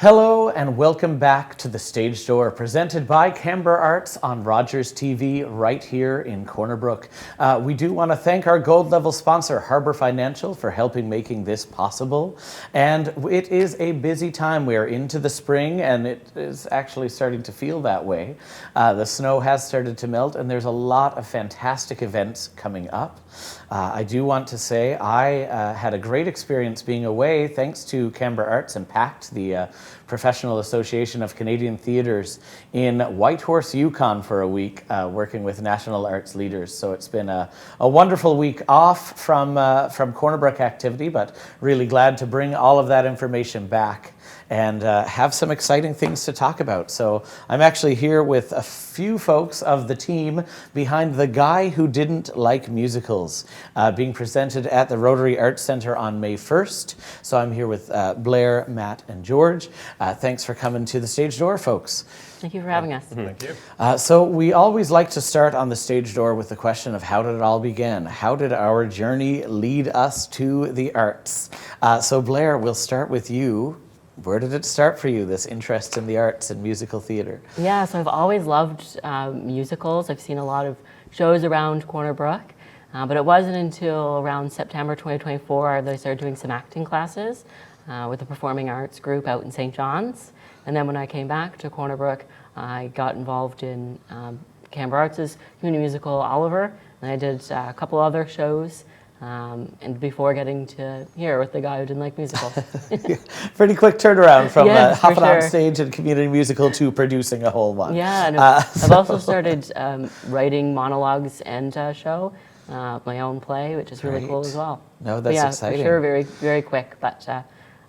Hello and welcome back to The Stage Door, presented by Canberra Arts on Rogers TV right here in Corner Brook. We do want to thank our gold level sponsor, Harbour Financial, for helping making this possible. And it is a busy time. We are into the spring and it is actually starting to feel that way. The snow has started to melt and there's a lot of fantastic events coming up. I do want to say I had a great experience being away thanks to Canberra Arts and PACT, the Professional Association of Canadian Theatres, in Whitehorse, Yukon for a week, working with national arts leaders. So it's been a wonderful week off from Corner Brook activity, but really glad to bring all of that information back and have some exciting things to talk about. So I'm actually here with a few folks of the team behind The Guy Who Didn't Like Musicals, being presented at the Rotary Arts Centre on May 1st. So I'm here with Blair, Matt, and George. Thanks for coming to The Stage Door, folks. Thank you for having us. Thank you. So we always like to start on The Stage Door with the question of how did it all begin? How did our journey lead us to the arts? So Blair, we'll start with you. Where did it start for you, this interest in the arts and musical theatre? Yeah, so I've always loved musicals. I've seen a lot of shows around Corner Brook, but it wasn't until around September 2024 that I started doing some acting classes with the performing arts group out in St. John's. And then when I came back to Corner Brook, I got involved in Canberra Arts' community musical Oliver, and I did a couple other shows. And before getting to here with The Guy Who Didn't Like Musicals. Pretty quick turnaround from Yes, hopping on sure. stage and community musical to producing a whole one. Yeah, and I've also started writing monologues and a show, my own play, which is really cool as well. No, that's exciting. For sure, very, very quick. But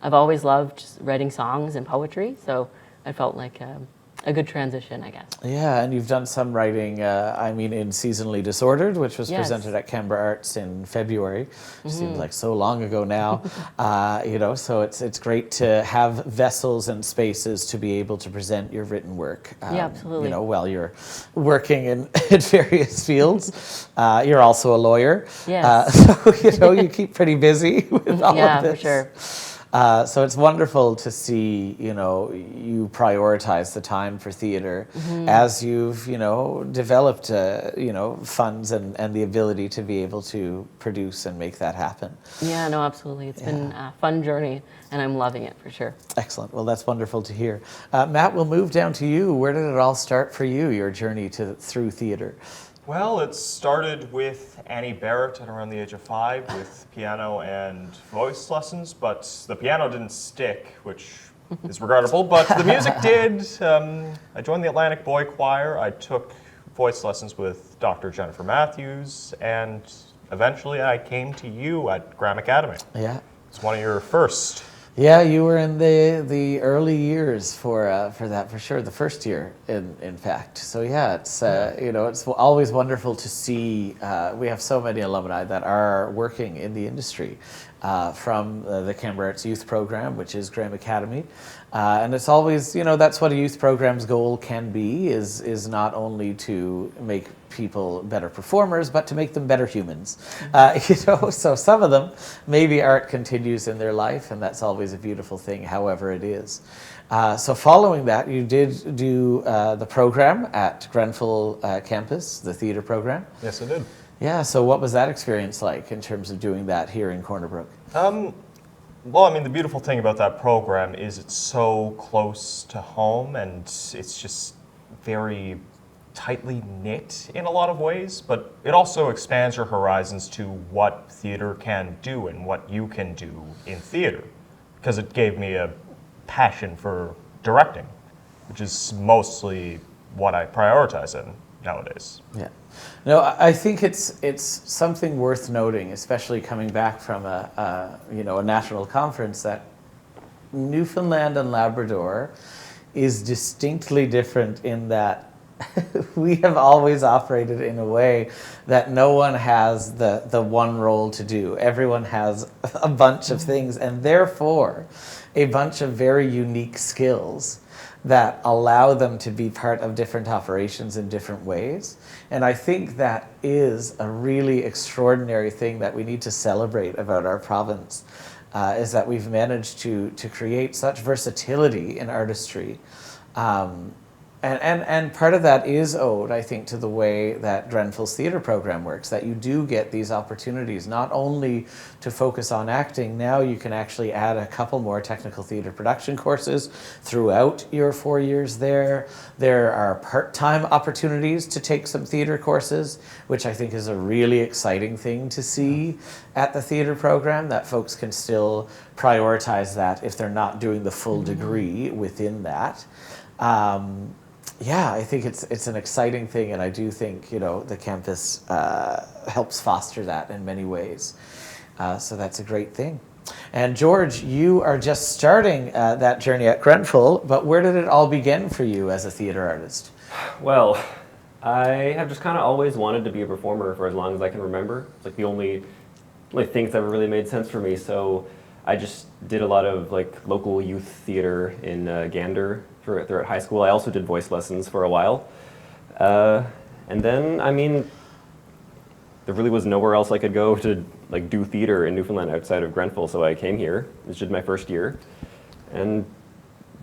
I've always loved writing songs and poetry, so I felt like a good transition, I guess. Yeah, and you've done some writing, in Seasonally Disordered, which was presented at Canberra Arts in February. Seems like so long ago now. So it's great to have vessels and spaces to be able to present your written work. Yeah, absolutely. While you're working in various fields. You're also a lawyer. Yes. So, you keep pretty busy with all of this. Yeah, for sure. So it's wonderful to see, you prioritize the time for theater as you've, developed, funds and the ability to be able to produce and make that happen. Yeah, no, absolutely. It's been a fun journey, and I'm loving it for sure. Excellent. Well, that's wonderful to hear. Matt, we'll move down to you. Where did it all start for you, your journey through theater? Well, it started with Annie Barrett at around the age of 5 with piano and voice lessons, but the piano didn't stick, which is regrettable, but the music did. I joined the Atlantic Boy Choir. I took voice lessons with Dr. Jennifer Matthews, and eventually I came to you at Graham Academy. Yeah. It's one of your first. Yeah, you were in the early years for that for sure. The first year, in fact. So yeah, it's it's always wonderful to see. We have so many alumni that are working in the industry from the Canberra Arts Youth Program, which is Graham Academy, and it's always that's what a youth program's goal can be is not only to make people better performers, but to make them better humans. So some of them, maybe art continues in their life, and that's always a beautiful thing, however it is. So following that, you did do the program at Grenfell campus, the theater program. Yes, I did. Yeah, so what was that experience like in terms of doing that here in Corner Brook? The beautiful thing about that program is it's so close to home, and it's just very tightly knit in a lot of ways, but it also expands your horizons to what theater can do and what you can do in theater, because it gave me a passion for directing, which is mostly what I prioritize in nowadays. Yeah. No, I think it's something worth noting, especially coming back from a national conference, that Newfoundland and Labrador is distinctly different in that we have always operated in a way that no one has the one role to do. Everyone has a bunch of things, and therefore a bunch of very unique skills that allow them to be part of different operations in different ways. And I think that is a really extraordinary thing that we need to celebrate about our province. is that we've managed to create such versatility in artistry. And part of that is owed, I think, to the way that Grenfell's theatre program works, that you do get these opportunities not only to focus on acting, now you can actually add a couple more technical theatre production courses throughout your 4 years there. There are part-time opportunities to take some theatre courses, which I think is a really exciting thing to see at the theatre program, that folks can still prioritize that if they're not doing the full degree within that. Yeah, I think it's an exciting thing, and I do think, you know, the campus helps foster that in many ways. So that's a great thing. And George, you are just starting that journey at Grenfell, but where did it all begin for you as a theater artist? Well, I have just kind of always wanted to be a performer for as long as I can remember. It's like the only things that really made sense for me. So I just did a lot of like local youth theater in Gander throughout high school. I also did voice lessons for a while. And then, I mean, there really was nowhere else I could go to like do theater in Newfoundland outside of Grenfell, so I came here. This is my first year. And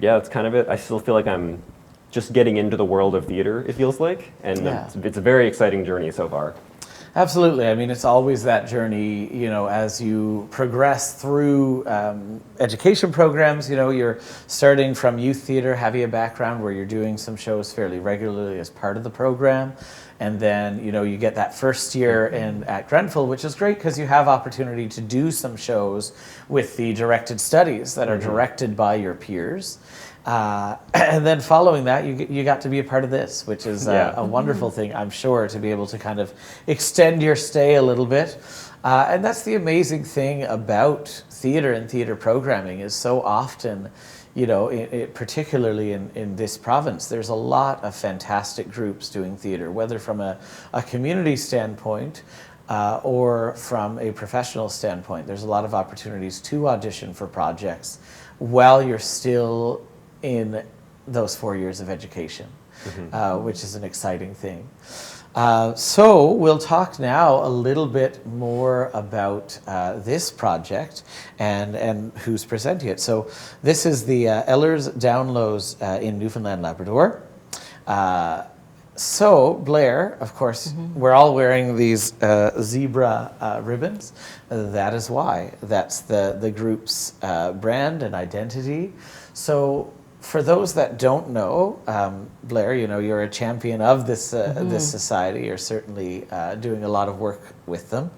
yeah, that's kind of it. I still feel like I'm just getting into the world of theater, it feels like. And Yeah. it's a very exciting journey so far. Absolutely. I mean, it's always that journey, you know, as you progress through education programs. You know, you're starting from youth theater, have a background where you're doing some shows fairly regularly as part of the program. And then, you know, you get that first year at Grenfell, which is great because you have opportunity to do some shows with the directed studies that are directed by your peers. And then following that, you got to be a part of this, which is a wonderful thing, I'm sure, to be able to kind of extend your stay a little bit. And that's the amazing thing about theater and theater programming, is so often, you know, particularly in this province, there's a lot of fantastic groups doing theater, whether from a community standpoint or from a professional standpoint. There's a lot of opportunities to audition for projects while you're still in those 4 years of education, which is an exciting thing. So we'll talk now a little bit more about this project and who's presenting it. So this is the Ehlers Downlows in Newfoundland Labrador. So Blair, of course, we're all wearing these zebra ribbons. That is why. That's the group's brand and identity. So for those that don't know, Blair, you know, you're a champion of this this society. You're certainly doing a lot of work with them.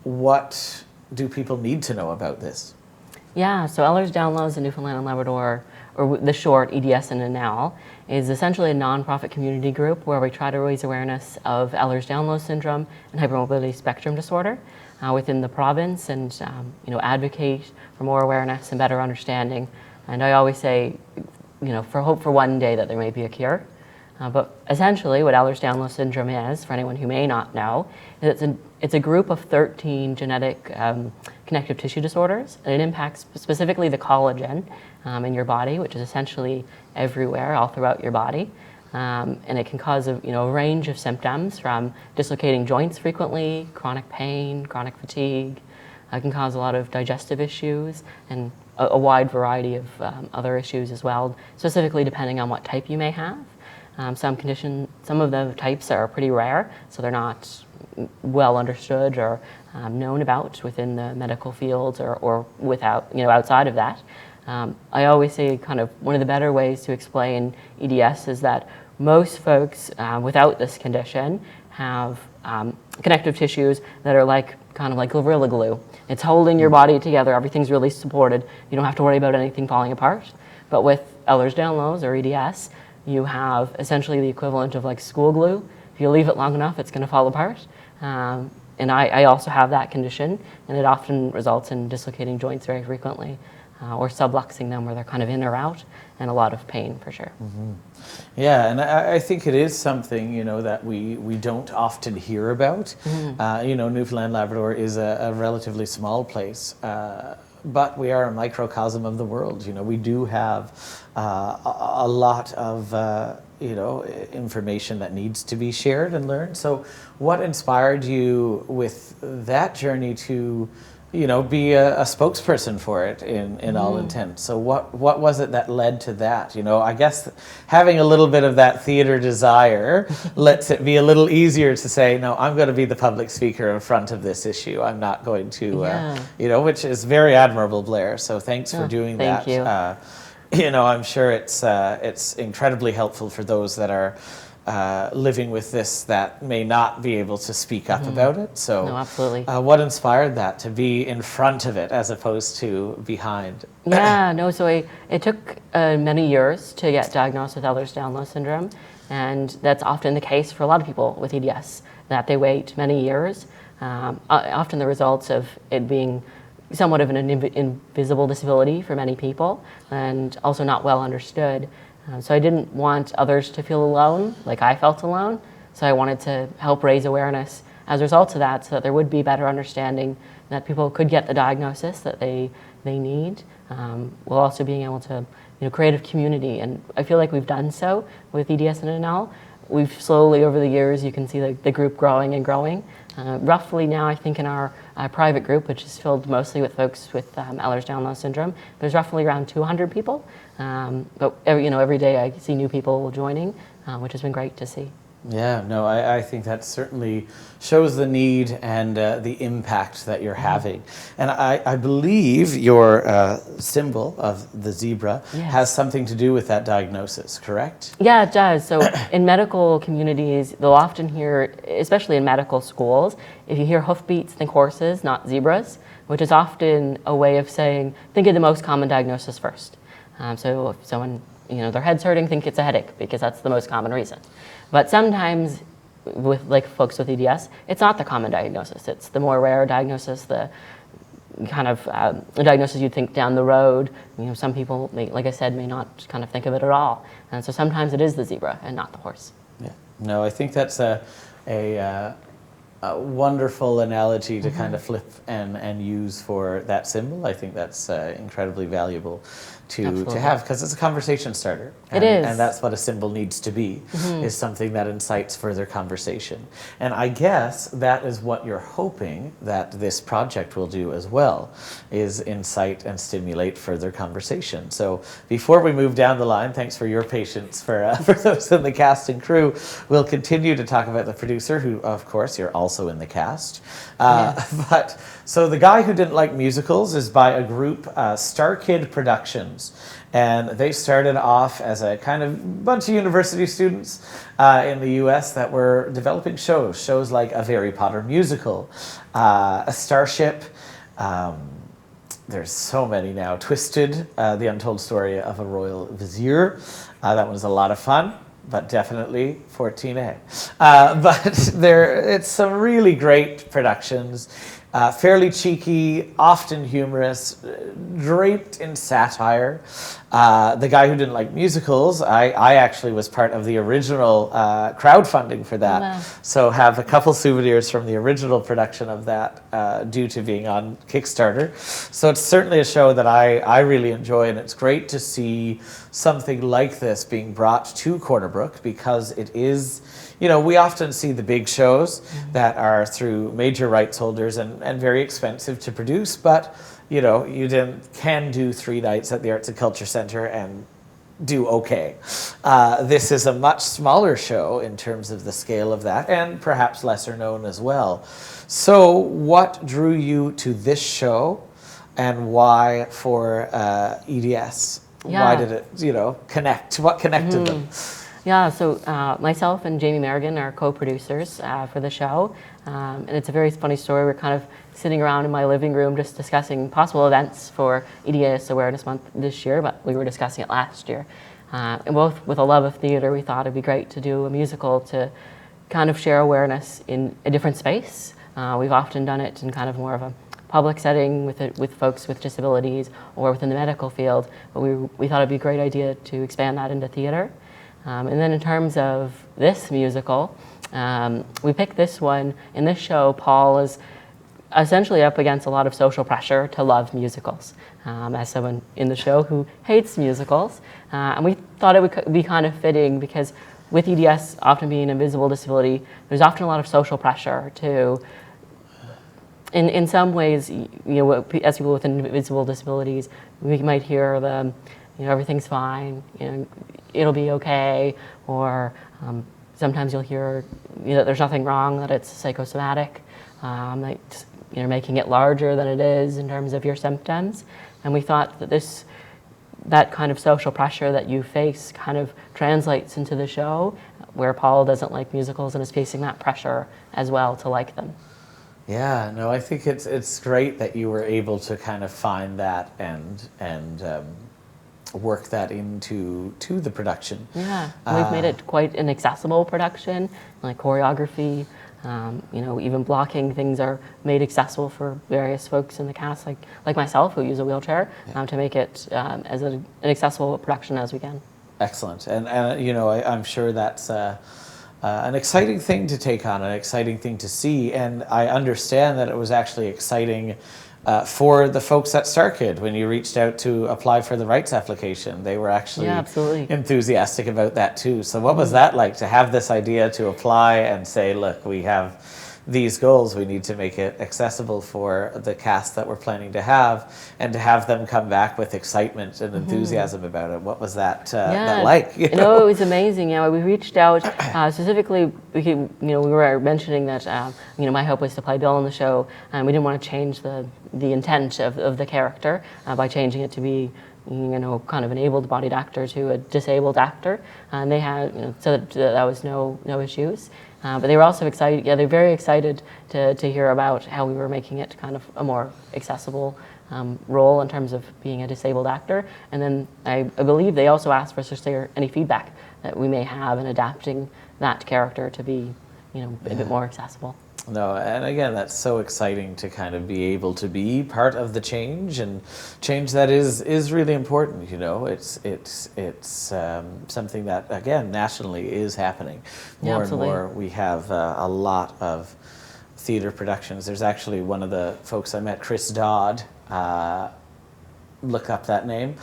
What do people need to know about this? Yeah, so Ehlers Downloads in Newfoundland and Labrador, or the short EDS and NL, is essentially a nonprofit community group where we try to raise awareness of Ehlers-Danlos syndrome and hypermobility spectrum disorder within the province, and you know, advocate for more awareness and better understanding. And I always say, you know, for hope for one day that there may be a cure. But essentially what Ehlers-Danlos syndrome is, for anyone who may not know, is it's a group of 13 genetic connective tissue disorders, and it impacts specifically the collagen in your body, which is essentially everywhere, all throughout your body. And it can cause a range of symptoms, from dislocating joints frequently, chronic pain, chronic fatigue. It can cause a lot of digestive issues and a wide variety of other issues as well, specifically depending on what type you may have. Some of the types are pretty rare, so they're not well understood or known about within the medical fields or without, outside of that. I always say kind of one of the better ways to explain EDS is that most folks without this condition have connective tissues that are kind of like Gorilla Glue. It's holding your body together, everything's really supported, you don't have to worry about anything falling apart. But with Ehlers-Danlos or EDS, you have essentially the equivalent of like school glue. If you leave it long enough, it's going to fall apart. And I also have that condition, and it often results in dislocating joints very frequently, or subluxing them where they're kind of in or out, and a lot of pain for sure. Mm-hmm. Yeah, and I think it is something, that we don't often hear about. Mm-hmm. Newfoundland Labrador is a relatively small place, but we are a microcosm of the world. We do have a lot of information that needs to be shared and learned. So what inspired you with that journey to be a spokesperson for it in all intent. So what was it that led to that? I guess having a little bit of that theater desire lets it be a little easier to say, no, I'm going to be the public speaker in front of this issue. I'm not going to, which is very admirable, Blair. So thanks for doing that. Thank you. I'm sure it's incredibly helpful for those that are living with this that may not be able to speak up about it. So, no, absolutely. What inspired that to be in front of it as opposed to behind? So it took many years to get diagnosed with Ehlers-Danlos syndrome, and that's often the case for a lot of people with EDS, that they wait many years. Often the results of it being somewhat of an invisible disability for many people, and also not well understood. So I didn't want others to feel alone, like I felt alone. So I wanted to help raise awareness as a result of that, so that there would be better understanding that people could get the diagnosis that they need, while also being able to create a community. And I feel like we've done so with EDS and NL. We've slowly, over the years, you can see the group growing and growing. Roughly now, I think in our private group, which is filled mostly with folks with Ehlers-Danlos syndrome, there's roughly around 200 people. But every day I see new people joining, which has been great to see. Yeah, no, I think that certainly shows the need and the impact that you're having. And I believe your symbol of the zebra has something to do with that diagnosis, correct? Yeah, it does. So in medical communities, they'll often hear, especially in medical schools, if you hear hoofbeats, think horses, not zebras, which is often a way of saying, think of the most common diagnosis first. So if someone, their head's hurting, think it's a headache, because that's the most common reason. But sometimes with folks with EDS, it's not the common diagnosis. It's the more rare diagnosis, the kind of the diagnosis you'd think down the road. Some people, like I said, may not kind of think of it at all. And so sometimes it is the zebra and not the horse. Yeah. No, I think that's a wonderful analogy to kind of flip and use for that symbol. I think that's incredibly valuable to have, because it's a conversation starter. It is. And that's what a symbol needs to be, is something that incites further conversation. And I guess that is what you're hoping that this project will do as well, is incite and stimulate further conversation. So before we move down the line, thanks for your patience for those in the cast and crew, we'll continue to talk about the producer, who, of course, you're also in the cast. But so the guy who didn't like musicals is by a group, Star Kid Productions. And they started off as a kind of bunch of university students in the US that were developing shows like a Harry Potter musical, a Starship, there's so many now, Twisted, The Untold Story of a Royal Vizier. That was a lot of fun, but definitely 14A. But it's some really great productions. Fairly cheeky, often humorous, draped in satire. The guy who didn't like musicals, I actually was part of the original crowdfunding for that. Wow. So have a couple souvenirs from the original production of that due to being on Kickstarter. So it's certainly a show that I really enjoy, and it's great to see something like this being brought to Corner Brook, because it is, we often see the big shows that are through major rights holders and very expensive to produce, but you can do 3 nights at the Arts and Culture Center and do okay. This is a much smaller show in terms of the scale of that, and perhaps lesser known as well. So what drew you to this show, and why for EDS? Why did it, connect? What connected them? Yeah, so myself and Jamie Merrigan are co-producers for the show, and it's a very funny story. We're kind of sitting around in my living room just discussing possible events for EDS Awareness Month this year, but we were discussing it last year. And both with a love of theater, we thought it'd be great to do a musical to kind of share awareness in a different space. We've often done it in kind of more of a public setting with folks with disabilities or within the medical field, but we thought it'd be a great idea to expand that into theater. And then in terms of this musical, we picked this one. In this show, Paul is essentially up against a lot of social pressure to love musicals, as someone in the show who hates musicals. And we thought it would be kind of fitting, because with EDS often being an invisible disability, there's often a lot of social pressure to In some ways, as people with invisible disabilities, we might hear everything's fine, it'll be okay, or sometimes you'll hear that there's nothing wrong, that it's psychosomatic, like making it larger than it is in terms of your symptoms. And we thought that that kind of social pressure that you face kind of translates into the show, where Paul doesn't like musicals and is facing that pressure as well to like them. Yeah, no, I think it's great that you were able to kind of find that and work that into the production. Yeah, we've made it quite an accessible production, like choreography, even blocking things are made accessible for various folks in the cast, like myself, who use a wheelchair, to make it as an accessible production as we can. Excellent, and I'm sure that's an exciting thing to take on, an exciting thing to see, and I understand that it was actually exciting for the folks at StarKid when you reached out to apply for the rights application. They were actually enthusiastic about that too. So what was that like, to have this idea to apply and say, look, we have these goals, we need to make it accessible for the cast that we're planning to have, and to have them come back with excitement and enthusiasm about it? What was that, like? It was amazing. We reached out specifically. We were mentioning that my hope was to play Bill in the show, and we didn't want to change the intent of the character by changing it to be kind of an able-bodied actor to a disabled actor, and they had so that was no issues. But they were also excited. Yeah, they're very excited to hear about how we were making it kind of a more accessible role in terms of being a disabled actor. And then I believe they also asked for us to share any feedback that we may have in adapting that character to be, a bit more accessible. No, and again, that's so exciting to kind of be able to be part of the change, and change that is really important. It's something that, again, nationally is happening more and more. We have a lot of theater productions. There's actually one of the folks I met, Chris Dodd. Look up that name.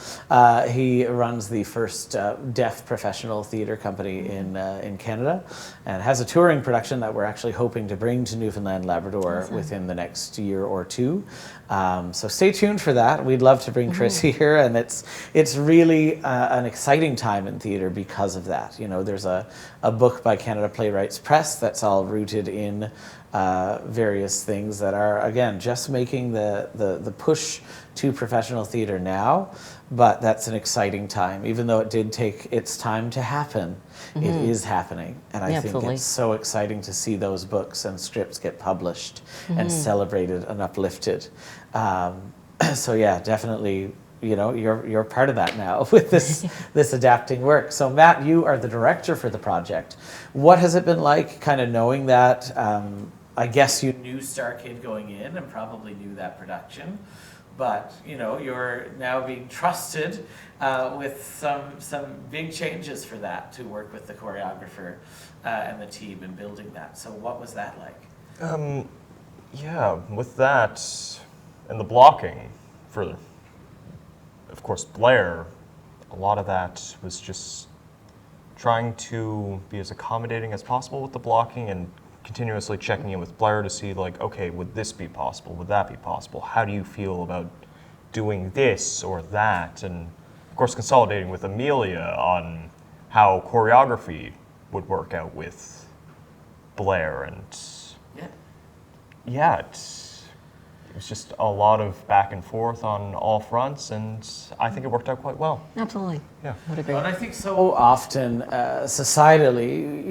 He runs the first deaf professional theater company in Canada, and has a touring production that we're actually hoping to bring to Newfoundland Labrador within the next year or two. So stay tuned for that. We'd love to bring Chris here, and it's really an exciting time in theater because of that. There's a book by Canada Playwrights Press that's all rooted in various things that are, again, just making the push to professional theater now, but that's an exciting time. Even though it did take its time to happen, it is happening, and I think it's so exciting to see those books and scripts get published and celebrated and uplifted. So yeah, definitely, you're part of that now with this adapting work. So Matt, you are the director for the project. What has it been like, kind of knowing that? I guess you knew StarKid going in and probably knew that production, but you're now being trusted with some big changes for that, to work with the choreographer and the team in building that. So what was that like? Yeah, with that and the blocking for, of course, Blair, a lot of that was just trying to be as accommodating as possible with the blocking, and continuously checking in with Blair to see, like, okay, would this be possible? Would that be possible? How do you feel about doing this or that? And of course, consolidating with Amelia on how choreography would work out with Blair. And yeah, it was just a lot of back and forth on all fronts, and I think it worked out quite well. Absolutely. Yeah. I would agree. And I think so often, societally,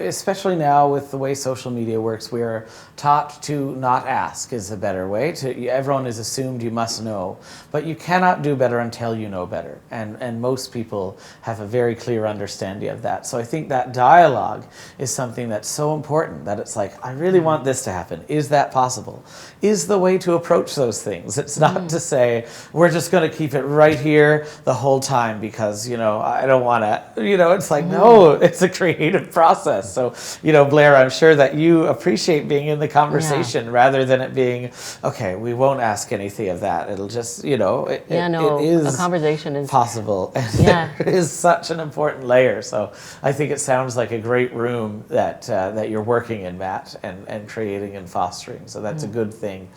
especially now with the way social media works, we are taught to not ask is a better way. Everyone is assumed you must know, but you cannot do better until you know better. And most people have a very clear understanding of that. So I think that dialogue is something that's so important, that it's like, I really want this to happen. Is that possible? Is the way to approach those things. It's not to say, we're just going to keep it right here the whole time because because, I don't want to, it's like, no, it's a creative process. So, Blair, I'm sure that you appreciate being in the conversation rather than it being, okay, we won't ask anything of that. It'll just, it is a conversation is possible. And there is such an important layer. So I think it sounds like a great room that you're working in, Matt, and creating and fostering. So that's a good thing.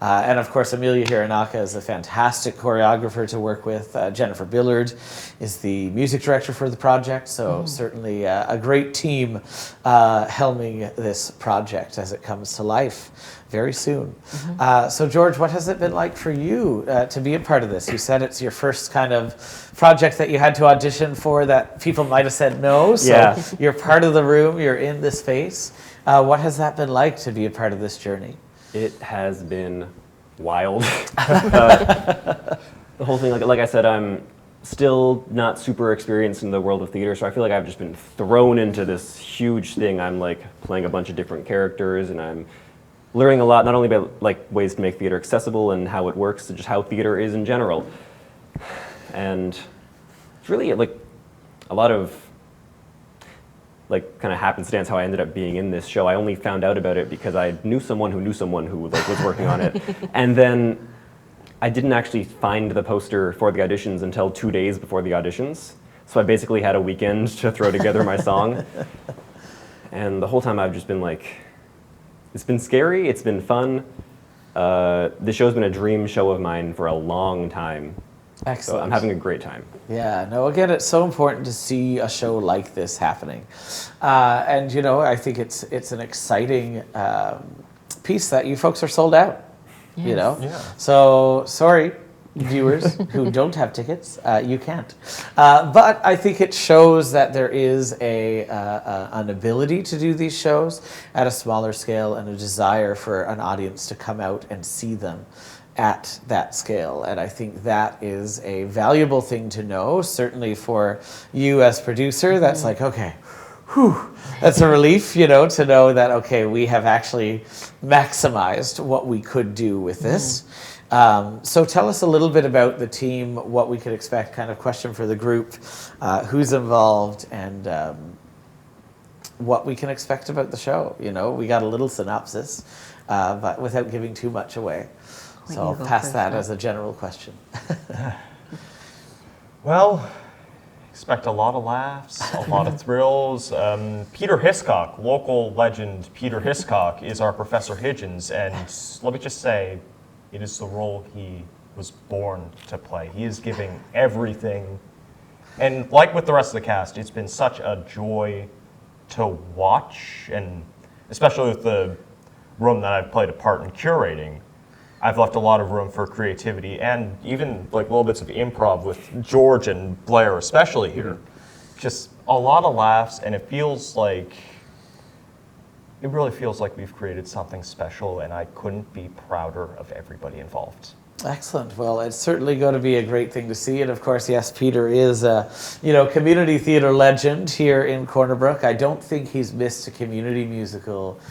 And of course, Amelia Hironaka is a fantastic choreographer to work with. Jennifer Billard is the music director for the project. So certainly a great team helming this project as it comes to life very soon. So George, what has it been like for you to be a part of this? You said it's your first kind of project that you had to audition for that people might have said no. So you're part of the room, you're in the space. What has that been like to be a part of this journey? It has been wild. The whole thing, like I said, I'm still not super experienced in the world of theater, so I feel like I've just been thrown into this huge thing. I'm like playing a bunch of different characters, and I'm learning a lot, not only about like ways to make theater accessible and how it works, but just how theater is in general. And it's really like a lot of like kind of happenstance how I ended up being in this show. I only found out about it because I knew someone who like was working on it. And then I didn't actually find the poster for the auditions until 2 days before the auditions. So I basically had a weekend to throw together my song. And the whole time I've just been like, it's been scary, it's been fun. The show's been a dream show of mine for a long time. Excellent. So I'm having a great time. Yeah, no, again, it's so important to see a show like this happening. And, I think it's an exciting piece that you folks are sold out, Yeah. So, sorry, viewers who don't have tickets, you can't. But I think it shows that there is an ability to do these shows at a smaller scale and a desire for an audience to come out and see them at that scale. And I think that is a valuable thing to know, certainly for you as producer. That's like, okay, that's a relief, to know that, okay, we have actually maximized what we could do with this. So tell us a little bit about the team, what we could expect, kind of question for the group, who's involved, and what we can expect about the show. We got a little synopsis, but without giving too much away. So I'll pass that as a general question. Well, expect a lot of laughs, a lot of thrills. Peter Hiscock, local legend Peter Hiscock, is our Professor Higgins, and let me just say, it is the role he was born to play. He is giving everything. And like with the rest of the cast, it's been such a joy to watch, and especially with the room that I've played a part in curating, I've left a lot of room for creativity and even like little bits of improv with George and Blair, especially here. Just a lot of laughs, and it really feels like we've created something special, and I couldn't be prouder of everybody involved. Excellent. Well, it's certainly going to be a great thing to see. And of course, yes, Peter is a, community theater legend here in Corner Brook. I don't think he's missed a community musical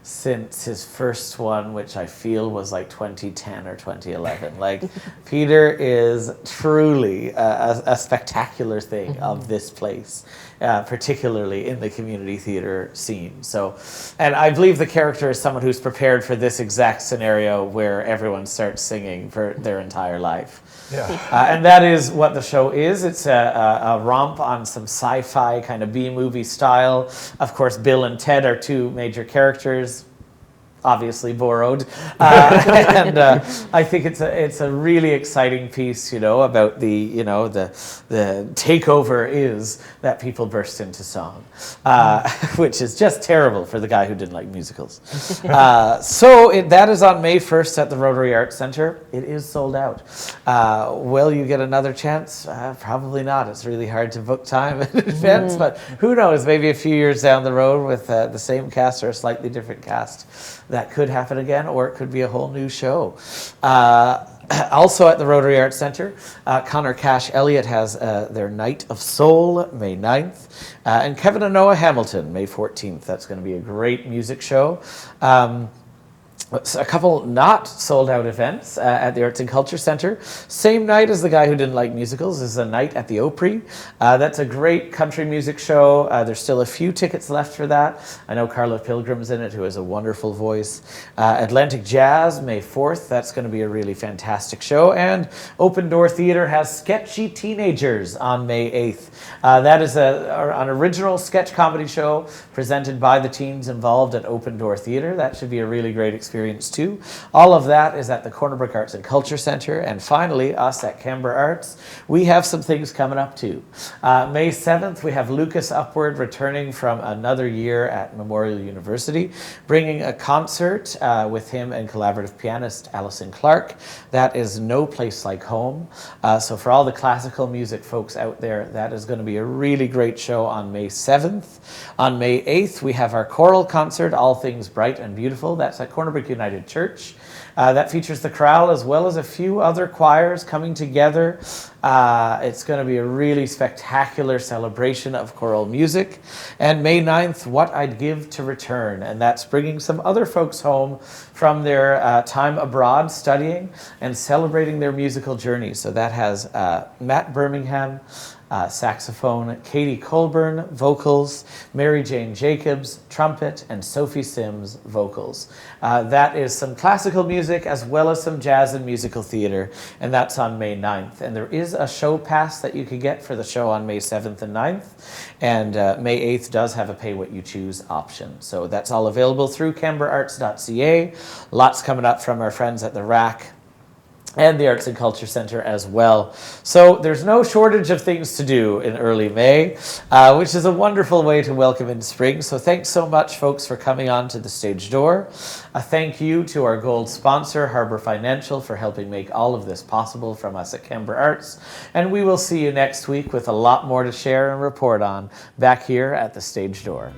since his first one, which I feel was like 2010 or 2011. Like, Peter is truly a spectacular thing of this place, particularly in the community theater scene. So, and I believe the character is someone who's prepared for this exact scenario where everyone starts singing for their entire life. Yeah. And that is what the show is. It's a romp on some sci-fi kind of B-movie style. Of course, Bill and Ted are two major characters, obviously borrowed. And I think it's a really exciting piece, about the takeover is that people burst into song, which is just terrible for the guy who didn't like musicals. So that is on May 1st at the Rotary Arts Center. It is sold out. Will you get another chance? Probably not. It's really hard to book time in advance, but who knows, maybe a few years down the road with the same cast or a slightly different cast, that could happen again, or it could be a whole new show. Also at the Rotary Arts Center, Connor Cash Elliott has their Night of Soul, May 9th, and Kevin and Noah Hamilton, May 14th. That's going to be a great music show. a couple not sold out events at the Arts and Culture Centre. Same night as The Guy Who Didn't Like Musicals is a night at the Opry. That's a great country music show. There's still a few tickets left for that. I know Carla Pilgrim's in it, who has a wonderful voice. Atlantic Jazz, May 4th. That's going to be a really fantastic show. And Open Door Theatre has Sketchy Teenagers on May 8th. That is an original sketch comedy show presented by the teens involved at Open Door Theatre. That should be a really great experience too. All of that is at the Corner Brook Arts and Culture Centre. And finally, us at Canberra Arts, we have some things coming up too. May 7th, we have Lucas Upward returning from another year at Memorial University, bringing a concert with him and collaborative pianist Alison Clark. That is No Place Like Home. So for all the classical music folks out there, that is going to be a really great show on May 7th. On May 8th, we have our choral concert, All Things Bright and Beautiful. That's at Corner Brook United Church. That features the chorale as well as a few other choirs coming together. It's going to be a really spectacular celebration of choral music. And May 9th, What I'd Give to Return. And that's bringing some other folks home from their time abroad studying and celebrating their musical journey. So that has Matt Birmingham, saxophone, Katie Colburn, vocals, Mary Jane Jacobs, trumpet, and Sophie Sims, vocals. That is some classical music as well as some jazz and musical theater, and that's on May 9th. And there is a show pass that you can get for the show on May 7th and 9th, and May 8th does have a pay what you choose option. So that's all available through canberraarts.ca. Lots coming up from our friends at the RAC and the Arts and Culture Centre as well. So there's no shortage of things to do in early May, which is a wonderful way to welcome in spring. So thanks so much, folks, for coming on to the stage door. A thank you to our gold sponsor, Harbour Financial, for helping make all of this possible from us at Canberra Arts. And we will see you next week with a lot more to share and report on back here at the stage door.